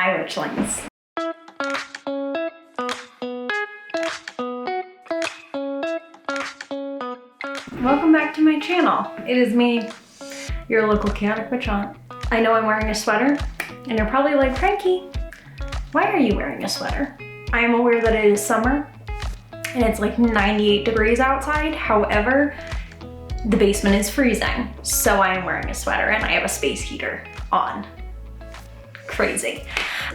Hi witchlings. Welcome back to my channel. It is me, your local chaotic witch aunt. I know I'm wearing a sweater and you're probably like, Frankie, why are you wearing a sweater? I am aware that it is summer and it's like 98 degrees outside. However, the basement is freezing, so I am wearing a sweater and I have a space heater on. Crazy.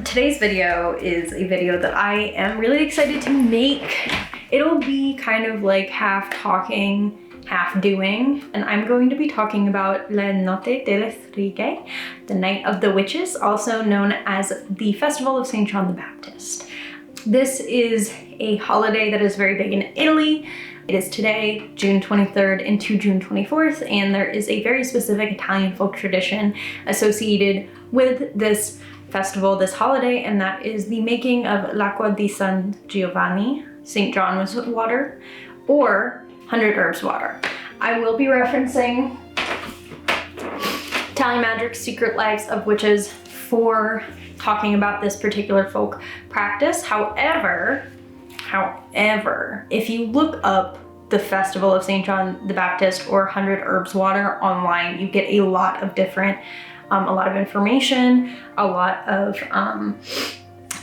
Today's video is a video that I am really excited to make. It'll be kind of like half talking, half doing, and I'm going to be talking about La Notte delle Streghe, the Night of the Witches, also known as the Festival of St. John the Baptist. This is a holiday that is very big in Italy. It is today, June 23rd into June 24th, and there is a very specific Italian folk tradition associated with this festival, this holiday, and that is the making of l'acqua di San Giovanni, St. John's water, or 100 herbs water. I will be referencing Italian Magic's Secret Lives of Witches for talking about this particular folk practice. However, if you look up the Festival of St. John the Baptist or 100 herbs water online, you get a lot of different, a lot of information, a lot of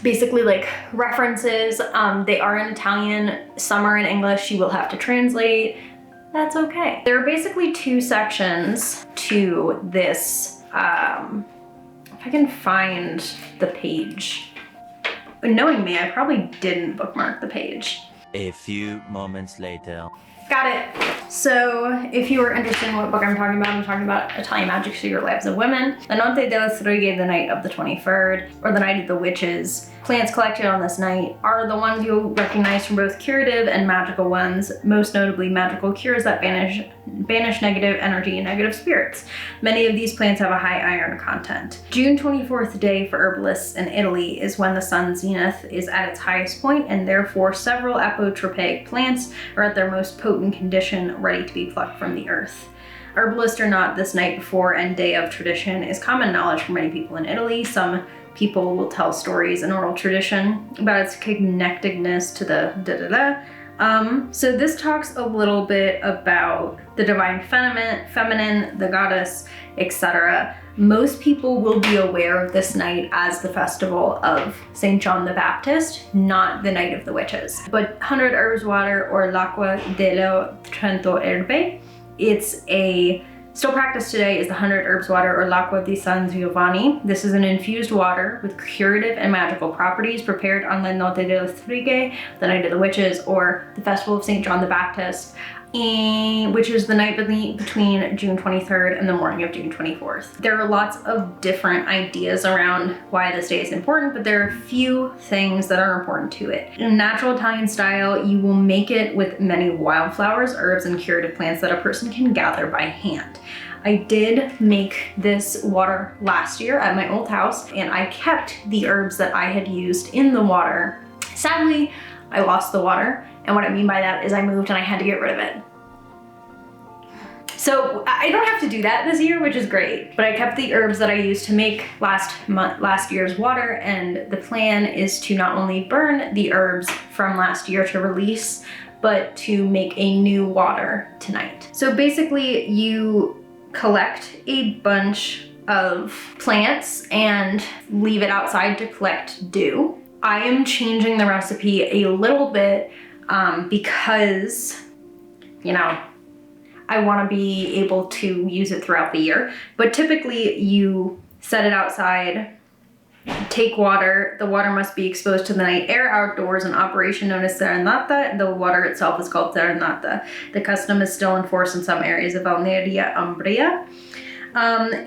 basically like references. They are in Italian, some are in English, you will have to translate. That's okay. There are basically two sections to this. If I can find the page. Knowing me, I probably didn't bookmark the page. A few moments later. Got it. So if you are interested in what book I'm talking about Italian Magic's Secret Lives of Women. La Notte delle Streghe, the night of the 23rd, or the night of the witches. Plants collected on this night are the ones you'll recognize from both curative and magical ones, most notably magical cures that banish negative energy and negative spirits. Many of these plants have a high iron content. June 24th day for herbalists in Italy is when the sun's zenith is at its highest point, and therefore several apotropaic plants are at their most potent condition, ready to be plucked from the earth. Herbalist or not, this night before and day of tradition is common knowledge for many people in Italy. Some people will tell stories in oral tradition about its connectedness to the so this talks a little bit about the divine feminine, the goddess, etc. Most people will be aware of this night as the festival of St. John the Baptist, not the night of the witches. But 100 herbs water, or l'acqua delle 100 erbe, it's still practiced today, is the 100 herbs water, or l'acqua di San Giovanni. This is an infused water with curative and magical properties prepared on La Notte delle Streghe, the night of the witches, or the Festival of St. John the Baptist, which is the night between June 23rd and the morning of June 24th. There are lots of different ideas around why this day is important, but there are a few things that are important to it. In natural Italian style, you will make it with many wildflowers, herbs, and curative plants that a person can gather by hand. I did make this water last year at my old house, and I kept the herbs that I had used in the water. Sadly, I lost the water, and what I mean by that is I moved and I had to get rid of it. So I don't have to do that this year, which is great, but I kept the herbs that I used to make last year's water, and the plan is to not only burn the herbs from last year to release, but to make a new water tonight. So basically you collect a bunch of plants and leave it outside to collect dew. I am changing the recipe a little bit because, you know, I want to be able to use it throughout the year. But typically you set it outside, take water. The water must be exposed to the night air outdoors, an operation known as serenata. The water itself is called serenata. The custom is still in force in some areas of Valneria, Umbria.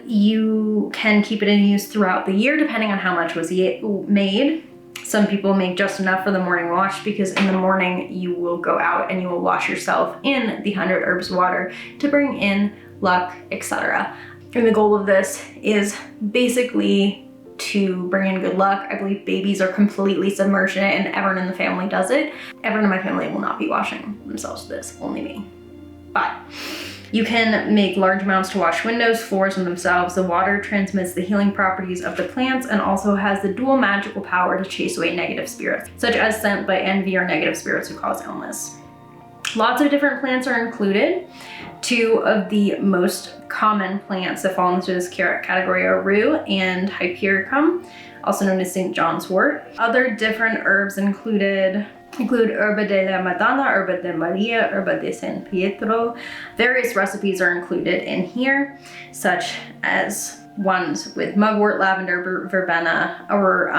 You can keep it in use throughout the year depending on how much was made. Some people make just enough for the morning wash, because in the morning you will go out and you will wash yourself in the 100 herbs water to bring in luck, etc. And the goal of this is basically to bring in good luck. I believe babies are completely submerged in it, and everyone in the family does it. Everyone in my family will not be washing themselves with this, only me. But You can make large amounts to wash windows, floors, and themselves. The water transmits the healing properties of the plants and also has the dual magical power to chase away negative spirits, such as sent by envy or negative spirits who cause illness. Lots of different plants are included. Two of the most common plants that fall into this category are rue and hypericum, also known as St. John's wort. Other different herbs include herba de la Madonna, herba de Maria, herba de San Pietro. Various recipes are included in here, such as ones with mugwort, lavender, verbena, or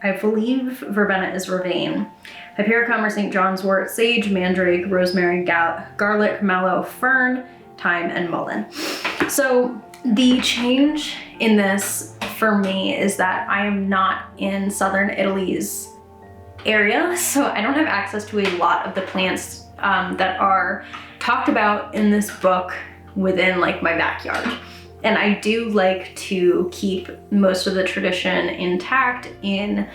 I believe verbena is vervain, hypericum or St. John's wort, sage, mandrake, rosemary, garlic, mallow, fern, thyme, and mullein. So the change in this for me is that I am not in southern Italy's area, so I don't have access to a lot of the plants that are talked about in this book within like my backyard. And I do like to keep most of the tradition intact in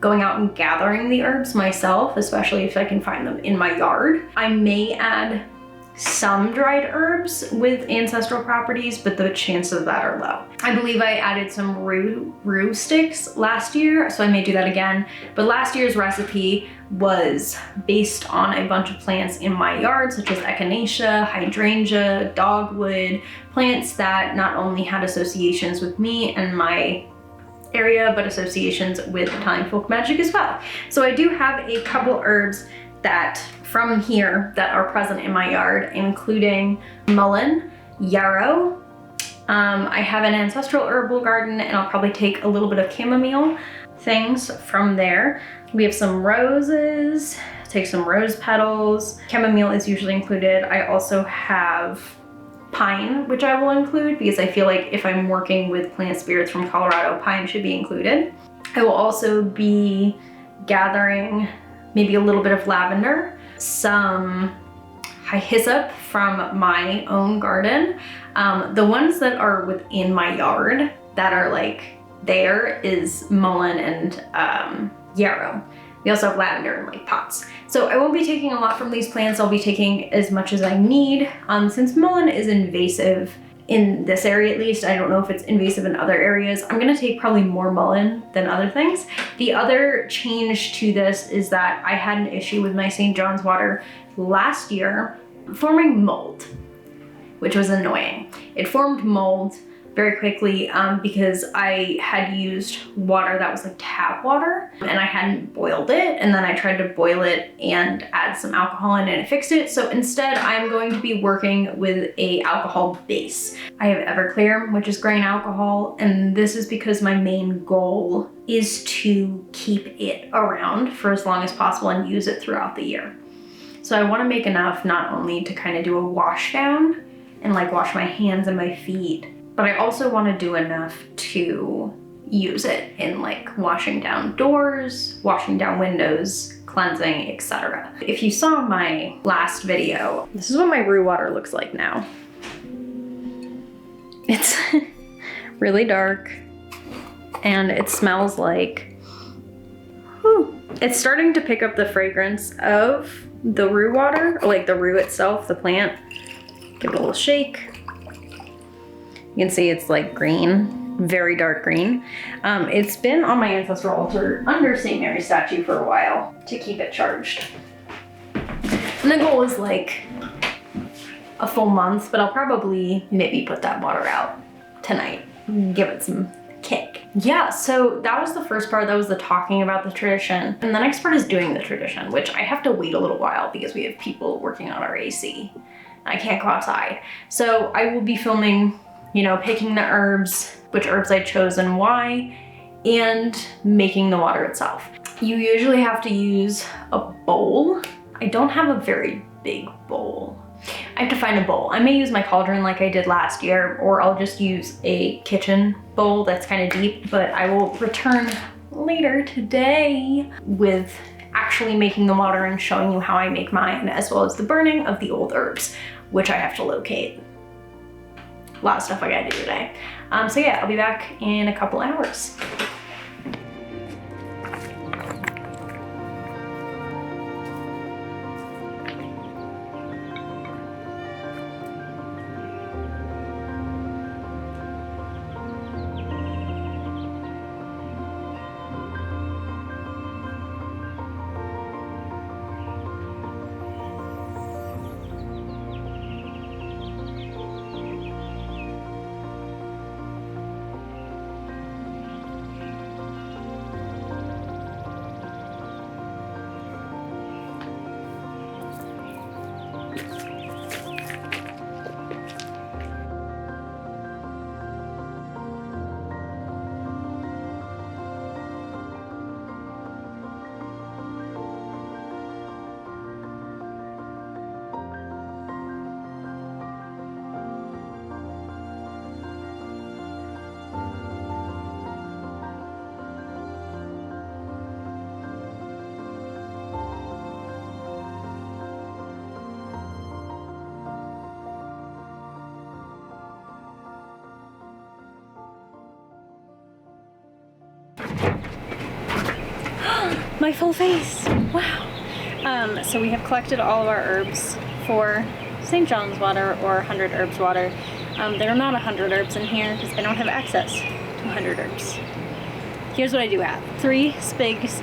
going out and gathering the herbs myself, especially if I can find them in my yard. I may add some dried herbs with ancestral properties, but the chances of that are low. I believe I added some rue sticks last year, so I may do that again. But last year's recipe was based on a bunch of plants in my yard, such as echinacea, hydrangea, dogwood, plants that not only had associations with me and my area, but associations with Italian folk magic as well. So I do have a couple herbs that from here that are present in my yard, including mullein, yarrow. I have an ancestral herbal garden, and I'll probably take a little bit of chamomile things from there. We have some roses, take some rose petals. Chamomile is usually included. I also have pine, which I will include because I feel like if I'm working with plant spirits from Colorado, pine should be included. I will also be gathering maybe a little bit of lavender, some hyssop from my own garden. The ones that are within my yard that are like there is mullein and yarrow. We also have lavender in like pots. So I won't be taking a lot from these plants. I'll be taking as much as I need. Since mullein is invasive in this area at least, I don't know if it's invasive in other areas, I'm gonna take probably more mullein than other things. The other change to this is that I had an issue with my St. John's water last year forming mold, which was annoying. It formed mold very quickly because I had used water that was like tap water and I hadn't boiled it, and then I tried to boil it and add some alcohol in and it fixed it. So instead I'm going to be working with a alcohol base. I have Everclear, which is grain alcohol, and this is because my main goal is to keep it around for as long as possible and use it throughout the year. So I want to make enough not only to kind of do a wash down and like wash my hands and my feet, but I also want to do enough to use it in like washing down doors, washing down windows, cleansing, etc. If you saw my last video, this is what my rue water looks like now. It's really dark and it smells like, it's starting to pick up the fragrance of the rue water, or like the rue itself, the plant. Give it a little shake. You can see it's like green, very dark green. It's been on my ancestral altar under St. Mary's statue for a while to keep it charged. And the goal is like a full month, but I'll probably maybe put that water out tonight and give it some kick. Yeah, so that was the first part. That was the talking about the tradition. And the next part is doing the tradition, which I have to wait a little while because we have people working on our AC. I can't go outside. So I will be filming, you know, picking the herbs, which herbs I chose and why, and making the water itself. You usually have to use a bowl. I don't have a very big bowl. I have to find a bowl. I may use my cauldron like I did last year, or I'll just use a kitchen bowl that's kind of deep, but I will return later today with actually making the water and showing you how I make mine, as well as the burning of the old herbs, which I have to locate. A lot of stuff I gotta do today. So yeah, I'll be back in a couple hours. my full face. Wow. So we have collected all of our herbs for St. John's water or 100 herbs water. There are not 100 herbs in here because I don't have access to 100 herbs. Here's what I do have. 3 sprigs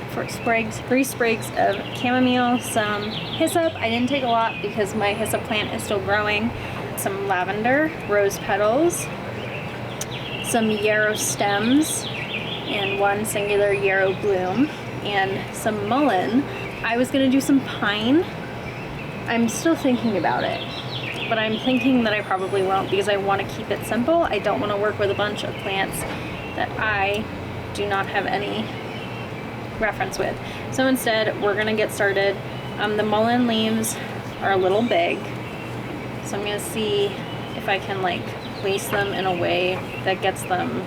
of chamomile, some hyssop. I didn't take a lot because my hyssop plant is still growing. Some lavender, rose petals, some yarrow stems, and 1 singular yarrow bloom, and some mullein. I was gonna do some pine. I'm still thinking about it, but I'm thinking that I probably won't because I want to keep it simple. I don't want to work with a bunch of plants that I do not have any reference with. So instead, we're gonna get started. The mullein leaves are a little big, so I'm gonna see if I can like place them in a way that gets them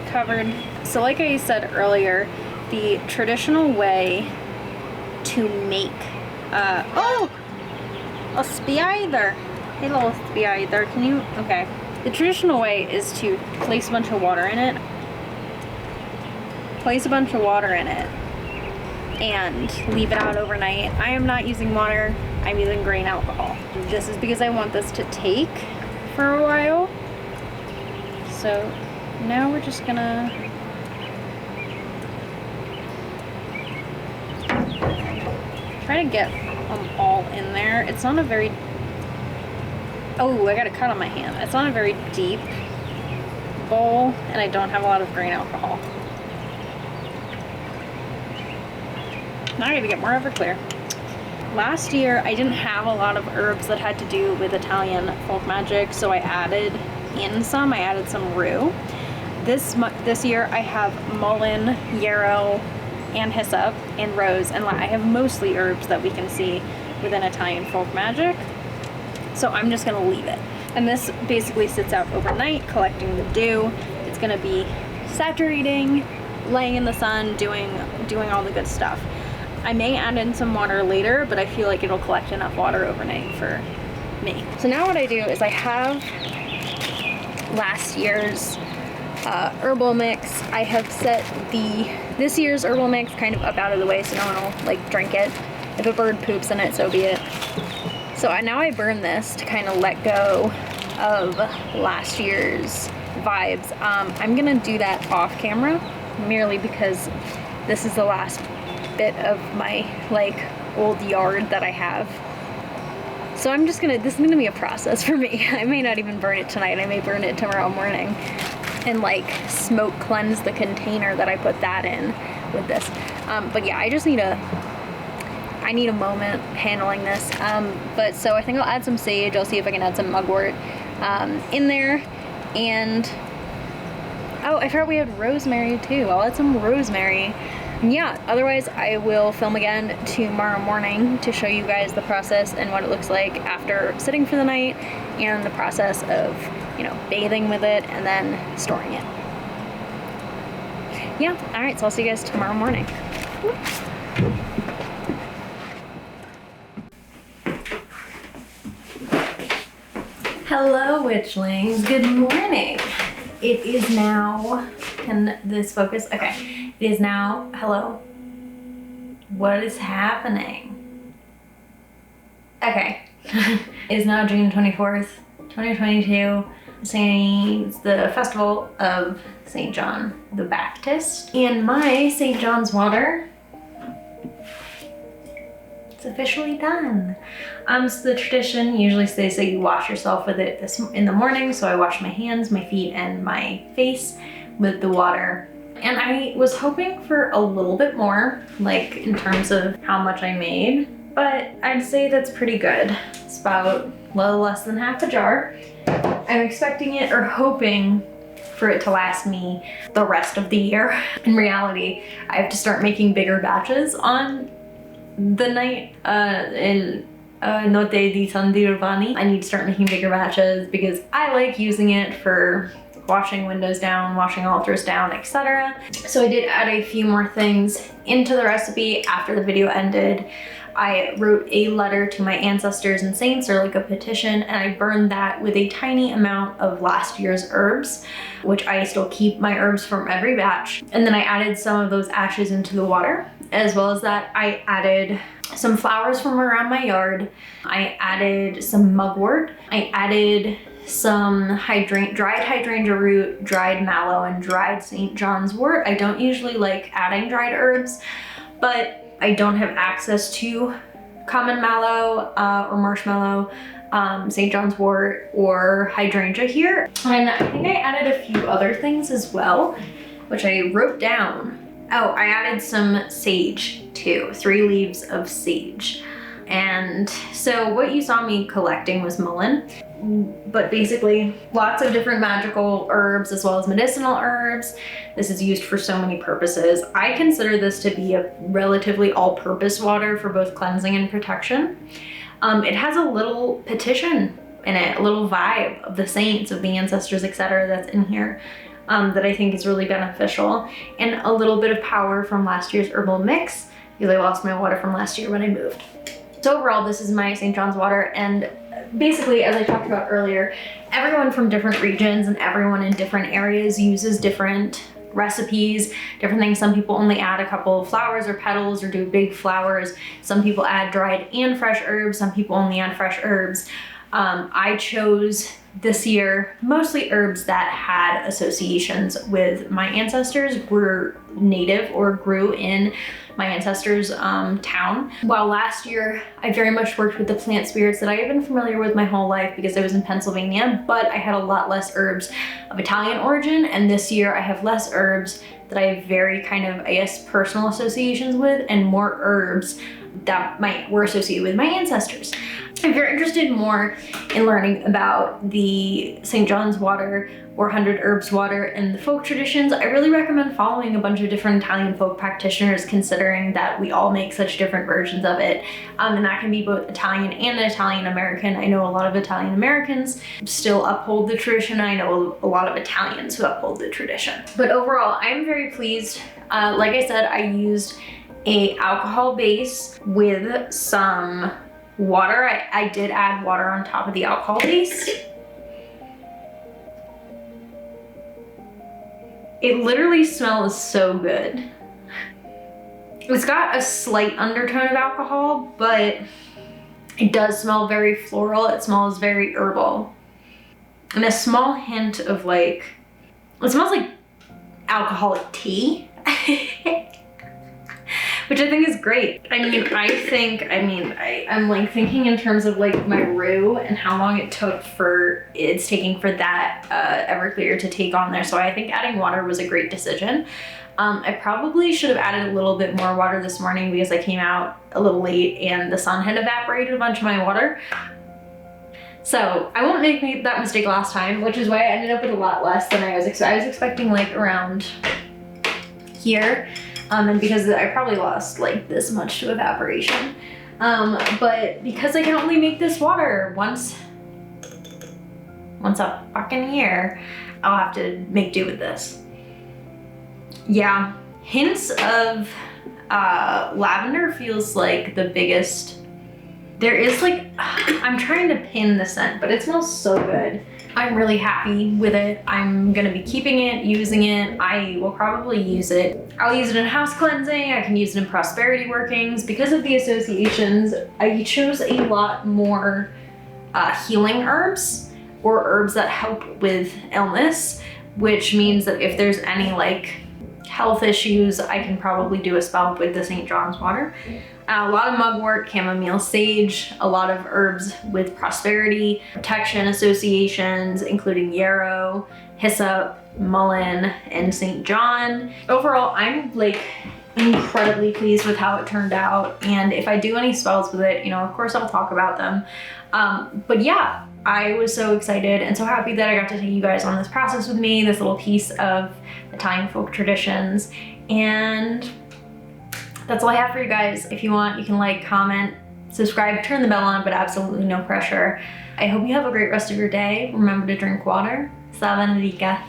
covered. So like I said earlier, the traditional way to make oh, a spider. Hey little spider, can you, okay. The traditional way is to place a bunch of water in it. Place a bunch of water in it and leave it out overnight. I am not using water, I'm using grain alcohol. This is because I want this to take for a while. So now we're just gonna try to get them all in there. It's not a very, oh, I got a cut on my hand. It's not a very deep bowl, and I don't have a lot of grain alcohol. Now I gotta get more Everclear. Last year, I didn't have a lot of herbs that had to do with Italian folk magic, so I added in some. I added some rue. This year, I have mullein, yarrow, and hyssop, and rose, and I have mostly herbs that we can see within Italian folk magic. So I'm just gonna leave it. And this basically sits out overnight, collecting the dew. It's gonna be saturating, laying in the sun, doing all the good stuff. I may add in some water later, but I feel like it'll collect enough water overnight for me. So now what I do is I have last year's herbal mix. I have set this year's herbal mix kind of up out of the way so no one will like drink it. If a bird poops in it, so be it. So now I burn this to kind of let go of last year's vibes. I'm gonna do that off camera merely because this is the last bit of my like old yard that I have. So I'm just gonna, this is gonna be a process for me. I may not even burn it tonight. I may burn it tomorrow morning and like smoke cleanse the container that I put that in with this. But yeah, I need a moment handling this. But so I think I'll add some sage. I'll see if I can add some mugwort in there. And oh, I forgot we had rosemary too. I'll add some rosemary. And yeah, otherwise I will film again tomorrow morning to show you guys the process and what it looks like after sitting for the night and the process of, you know, bathing with it and then storing it. Yeah, all right, so I'll see you guys tomorrow morning. Hello, witchlings. Good morning. It is now, can this focus? Okay. It is now, hello. What is happening? Okay. It is now June 24th, 2022. It's the festival of St. John the Baptist. And my St. John's water, it's officially done. So the tradition usually stays that you wash yourself with it in the morning. So I wash my hands, my feet, and my face with the water. And I was hoping for a little bit more, like in terms of how much I made, but I'd say that's pretty good. It's about a little less than half a jar. I'm expecting it or hoping for it to last me the rest of the year. In reality, I have to start making bigger batches on the night in Notte di San Giovanni. I need to start making bigger batches because I like using it for washing windows down, washing altars down, etc. So I did add a few more things into the recipe after the video ended. I wrote a letter to my ancestors and saints, or like a petition, and I burned that with a tiny amount of last year's herbs, which I still keep my herbs from every batch. And then I added some of those ashes into the water. As well as that, I added some flowers from around my yard. I added some mugwort. I added some dried hydrangea root, dried mallow, and dried St. John's wort. I don't usually like adding dried herbs, but I don't have access to common mallow or marshmallow, St. John's wort, or hydrangea here. And I think I added a few other things as well, which I wrote down. Oh, I added some sage too, 3 leaves of sage. And so what you saw me collecting was mullein, but basically lots of different magical herbs as well as medicinal herbs. This is used for so many purposes. I consider this to be a relatively all-purpose water for both cleansing and protection. It has a little petition in it, a little vibe of the saints, of the ancestors, etc. that's in here. That I think is really beneficial, and a little bit of power from last year's herbal mix, because I lost my water from last year when I moved. So overall, this is my St. John's water, and basically, as I talked about earlier, everyone from different regions and everyone in different areas uses different recipes, different things. Some people only add a couple of flowers or petals or do big flowers. Some people add dried and fresh herbs. Some people only add fresh herbs. I chose this year mostly herbs that had associations with my ancestors, were native or grew in my ancestors' town. While last year I very much worked with the plant spirits that I have been familiar with my whole life because I was in Pennsylvania, but I had a lot less herbs of Italian origin, and this year I have less herbs that I have very kind of, I guess, personal associations with, and more herbs that were associated with my ancestors. If you're interested more in learning about the St. John's water or 100 herbs water and the folk traditions, I really recommend following a bunch of different Italian folk practitioners, considering that we all make such different versions of it. And that can be both Italian and Italian American. I know a lot of Italian Americans still uphold the tradition. I know a lot of Italians who uphold the tradition. But overall, I'm very pleased. Like I said, I used a alcohol base with some water. I did add water on top of the alcohol base. It literally smells so good. It's got a slight undertone of alcohol, but it does smell very floral. It smells very herbal. And a small hint of like, it smells like alcoholic tea. Which I think is great. I'm like thinking in terms of like my roux and how long it's taking for that Everclear to take on there. So I think adding water was a great decision. I probably should have added a little bit more water this morning because I came out a little late and the sun had evaporated a bunch of my water. So I won't make that mistake last time, which is why I ended up with a lot less than I was expecting, like around here. And because I probably lost like this much to evaporation. But because I can only make this water once a fucking year, I'll have to make do with this. Yeah, hints of lavender feels like the biggest. There is like, I'm trying to pin the scent, but it smells so good. I'm really happy with it. I'm gonna be keeping it, using it. I will probably use it. I'll use it in house cleansing. I can use it in prosperity workings. Because of the associations, I chose a lot more healing herbs, or herbs that help with illness, which means that if there's any like health issues, I can probably do a spell with the St. John's water. A lot of mugwort, chamomile, sage, a lot of herbs with prosperity, protection associations, including yarrow, hyssop, mullein, and St. John. Overall, I'm like incredibly pleased with how it turned out. And if I do any spells with it, you know, of course I'll talk about them. But yeah, I was so excited and so happy that I got to take you guys on this process with me, this little piece of Italian folk traditions. And that's all I have for you guys. If you want, you can like, comment, subscribe, turn the bell on, but absolutely no pressure. I hope you have a great rest of your day. Remember to drink water. Salve Enrica.